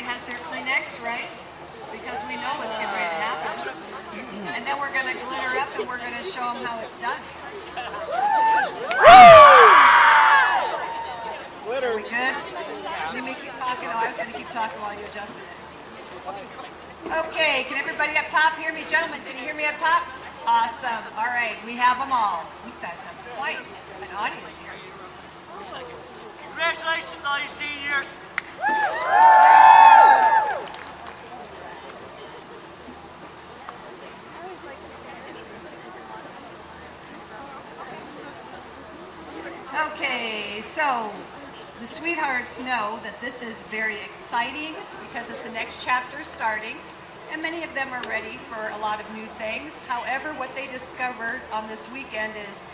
Everybody has their Kleenex, right? Because we know what's getting ready to happen. And then we're going to glitter up and we're going to show them how it's done. Glitter. Are we good? Let me keep talking. Oh, I was going to keep talking while you adjusted it. Okay, can everybody up top hear me? Gentlemen, can you hear me up top? Awesome. All right, we have them all. You guys have quite an audience here. Congratulations, all you seniors. Okay, so the sweethearts know that this is very exciting because it's the next chapter starting, and many of them are ready for a lot of new things. However, what they discovered on this weekend is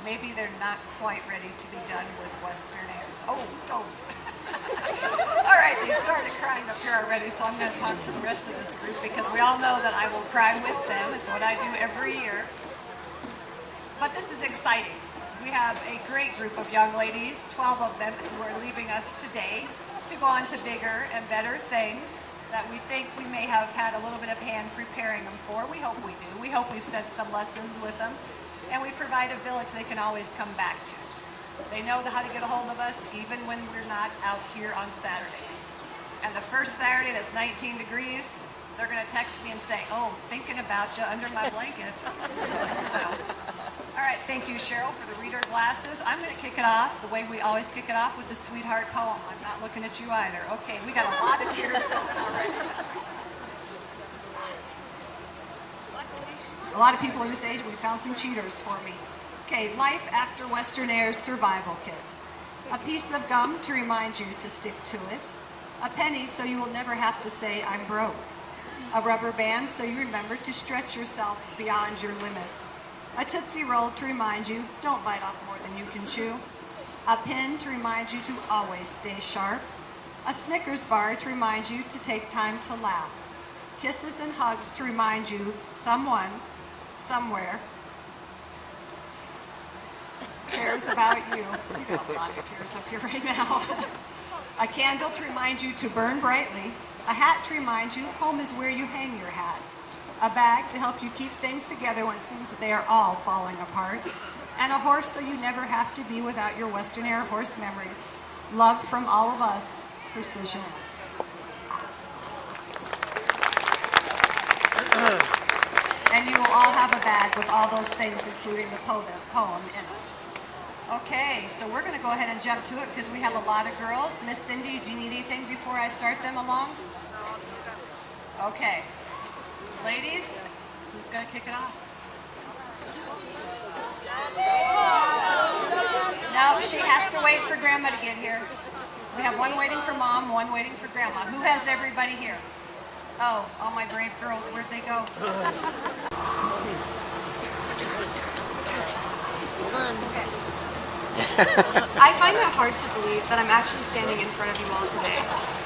maybe they're not quite ready to be done with Western Airs. Oh, don't. All right, they started crying up here already, so I'm going to talk to the rest of this group because we all know that I will cry with them. It's what I do every year. But this is exciting. We have a great group of young ladies, 12 of them, who are leaving us today to go on to bigger and better things that we think we may have had a little bit of hand preparing them for. We hope we do. We hope we've spent some lessons with them. And we provide a village they can always come back to. They know how to get a hold of us even when we're not out here on Saturdays. And the first Saturday that's 19 degrees, they're going to text me and say, oh, thinking about you under my blanket. So, all right, thank you, Cheryl, for the reader glasses. I'm going to kick it off the way we always kick it off with the sweetheart poem. I'm not looking at you either. Okay, we got a lot of tears going already. A lot of people in this age, we found some cheaters for me. Okay, Life After Western Air's Survival Kit. A piece of gum to remind you to stick to it. A penny so you will never have to say I'm broke. A rubber band so you remember to stretch yourself beyond your limits. A Tootsie Roll to remind you don't bite off more than you can chew. A pin to remind you to always stay sharp. A Snickers bar to remind you to take time to laugh. Kisses and hugs to remind you someone, somewhere, cares about you. We've got a lot of tears up here right now. A candle to remind you to burn brightly. A hat to remind you home is where you hang your hat. A bag to help you keep things together when it seems that they are all falling apart. And a horse so you never have to be without your Western Air horse memories. Love from all of us, Precisionettes. And you will all have a bag with all those things, including the poem in it. Okay, so we're going to go ahead and jump to it because we have a lot of girls. Miss Cindy, do you need anything before I start them along? Okay. Ladies, who's going to kick it off? No, she has to wait for Grandma to get here. We have one waiting for Mom, one waiting for Grandma. Who has everybody here? Oh, all my brave girls, where'd they go? I find it hard to believe that I'm actually standing in front of you all today.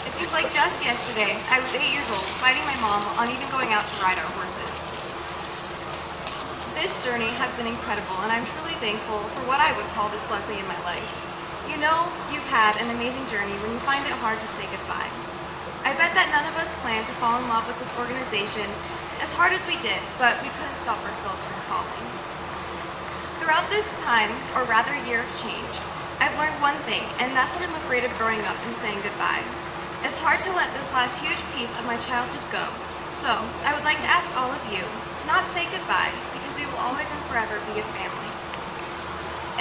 It seems like just yesterday, I was 8 years old, fighting my mom on even going out to ride our horses. This journey has been incredible, and I'm truly thankful for what I would call this blessing in my life. You know, you've had an amazing journey when you find it hard to say goodbye. I bet that none of us planned to fall in love with this organization as hard as we did, but we couldn't stop ourselves from falling. Throughout this time, or rather year of change, I've learned one thing, and that's that I'm afraid of growing up and saying goodbye. It's hard to let this last huge piece of my childhood go, so I would like to ask all of you to not say goodbye, because we will always and forever be a family.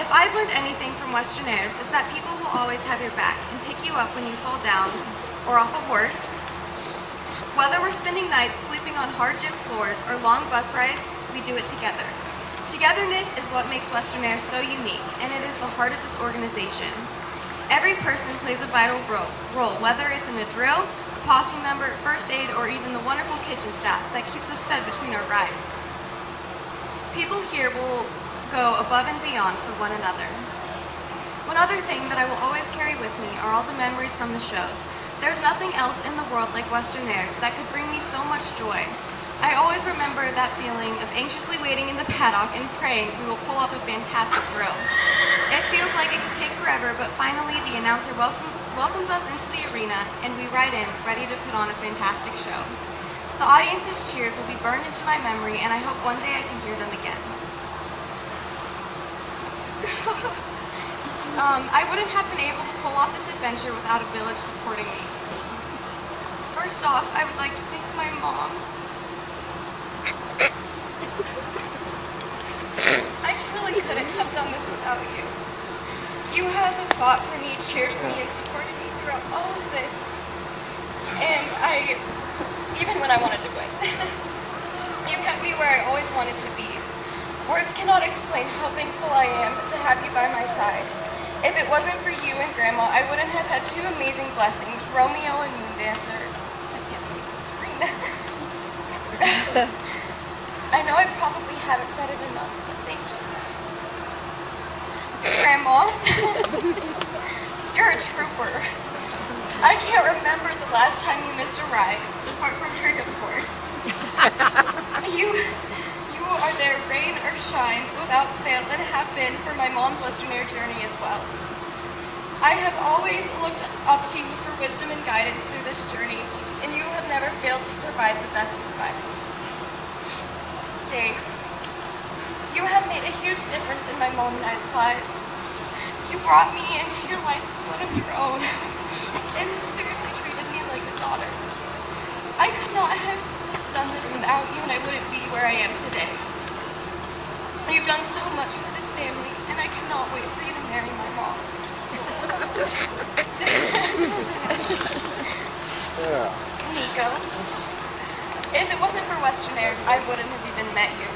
If I've learned anything from Western Airs, it's that people will always have your back and pick you up when you fall down or off a horse. Whether we're spending nights sleeping on hard gym floors or long bus rides, we do it together. Togetherness is what makes Western Air so unique, and it is the heart of this organization. Every person plays a vital role, whether it's in a drill, a posse member, first aid, or even the wonderful kitchen staff that keeps us fed between our rides. People here will go above and beyond for one another. One other thing that I will always carry with me are all the memories from the shows. There's nothing else in the world like Western Airs that could bring me so much joy. I always remember that feeling of anxiously waiting in the paddock and praying we will pull off a fantastic drill. It feels like it could take forever, but finally the announcer welcomes us into the arena and we ride in, ready to put on a fantastic show. The audience's cheers will be burned into my memory, and I hope one day I can hear them again. I wouldn't have been able to pull off this adventure without a village supporting me. First off, I would like to thank my mom. I truly couldn't have done this without you. You have fought for me, cheered for me, and supported me throughout all of this. And even when I wanted to quit. You kept me where I always wanted to be. Words cannot explain how thankful I am to have you by my side. If it wasn't for you and Grandma, I wouldn't have had two amazing blessings, Romeo and Moon Dancer. I can't see the screen. I know I probably haven't said it enough, but thank you. Grandma, you're a trooper. I can't remember the last time you missed a ride, apart from Trick, of course. You are there, rain or shine, without fail, and have been for my mom's Western Air journey as well. I have always looked up to you for wisdom and guidance through this journey, and you have never failed to provide the best advice. Dave, you have made a huge difference in my mom and I's lives. You brought me into your life as one of your own, and have seriously treated me like a daughter. I could not have done this without you, and I wouldn't be where I am today. You've done so much for this family, and I cannot wait for you to marry my mom. Nico, if it wasn't for Western Airs, I wouldn't have even met you.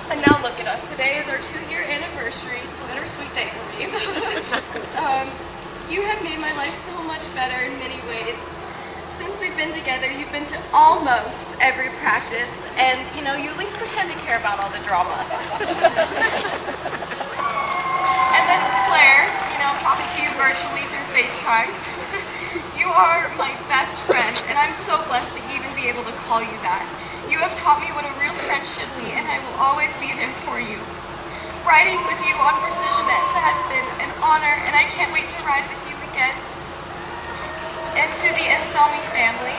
And now look at us. Today is our 2-year anniversary. It's a bittersweet day for me. You have made my life so much better in many ways. Since we've been together, you've been to almost every practice, and you at least pretend to care about all the drama. And then Claire, I'm talking to you virtually through FaceTime. You are my best friend, and I'm so blessed to even be able to call you that. You have taught me what a real friend should be, and I will always be there for you. Riding with you on Precisionettes has been an honor, and I can't wait to ride with you again. And to the Anselmi family,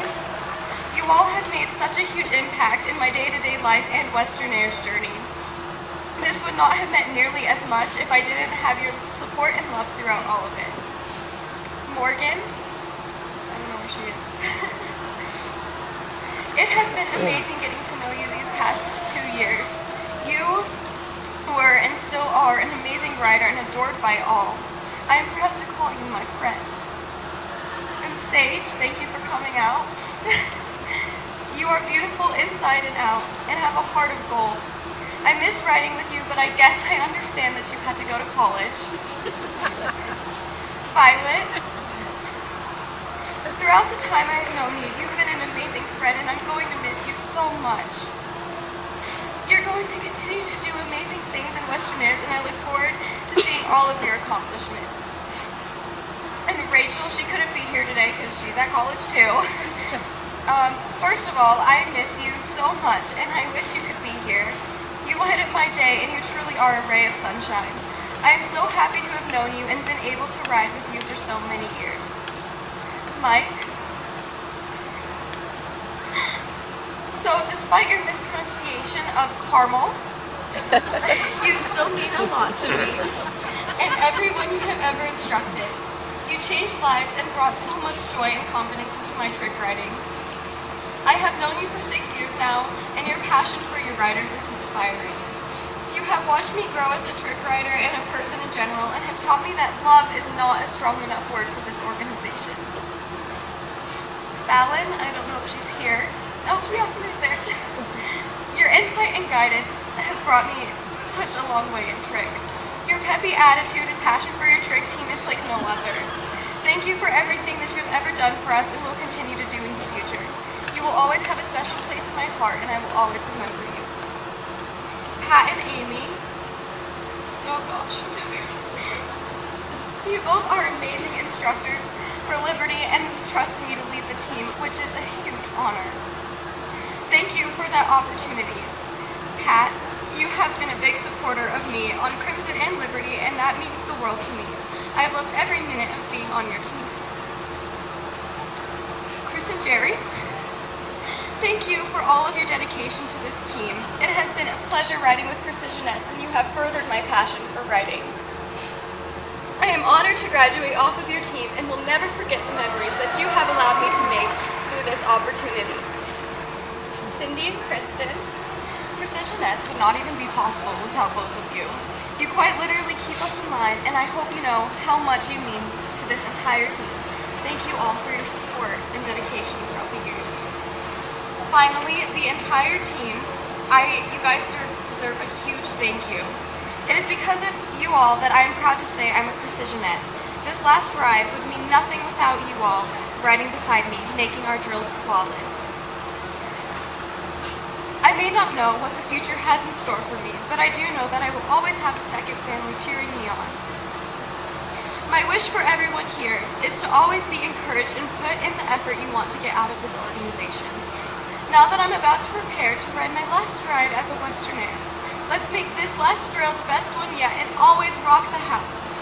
you all have made such a huge impact in my day-to-day life and Western Air's journey. This would not have meant nearly as much if I didn't have your support and love throughout all of it. Morgan, I don't know where she is. It has been amazing getting to know you these past 2 years. You were and still are an amazing rider and adored by all. I am proud to call you my friend. And Sage, thank you for coming out. You are beautiful inside and out and have a heart of gold. I miss riding with you, but I guess I understand that you had to go to college. Violet, throughout the time I have known you, you've been an amazing friend, and I'm going to miss you so much. You're going to continue to do amazing things in Western Airs, and I look forward to seeing all of your accomplishments. And Rachel, she couldn't be here today because she's at college too. First of all, I miss you so much, and I wish you could be here. You light up my day, and you truly are a ray of sunshine. I am so happy to have known you and been able to ride with you for so many years. Mike, so despite your mispronunciation of caramel, you still mean a lot to me and everyone you have ever instructed. You changed lives and brought so much joy and confidence into my trick riding. I have known you for 6 years now, and your passion for your riders is inspiring. You have watched me grow as a trick rider and a person in general, and have taught me that love is not a strong enough word for this organization. Fallon, I don't know if she's here. Oh yeah, right there. Your insight and guidance has brought me such a long way in trick. Your peppy attitude and passion for your trick team is like no other. Thank you for everything that you have ever done for us and will continue to do in the future. You will always have a special place in my heart, and I will always remember you. Pat and Amy. Oh gosh. You both are amazing instructors for Liberty and trust me to lead the team, which is a huge honor. Thank you for that opportunity. Pat, you have been a big supporter of me on Crimson and Liberty, and that means the world to me. I have loved every minute of being on your teams. Chris and Jerry, thank you for all of your dedication to this team. It has been a pleasure riding with Precisionettes, and you have furthered my passion for riding. I am honored to graduate off of your team and will never forget the memories that you have allowed me to make through this opportunity. Cindy and Kristen, Precisionettes would not even be possible without both of you. You quite literally keep us in line, and I hope you know how much you mean to this entire team. Thank you all for your support and dedication throughout the years. Finally, the entire team, you guys deserve a huge thank you. It is because of you all that I am proud to say I'm a Precisionette. This last ride would mean nothing without you all riding beside me, making our drills flawless. I may not know what the future has in store for me, but I do know that I will always have a second family cheering me on. My wish for everyone here is to always be encouraged and put in the effort you want to get out of this organization. Now that I'm about to prepare to ride my last ride as a Westernaire, let's make this last drill the best one yet and always rock the house.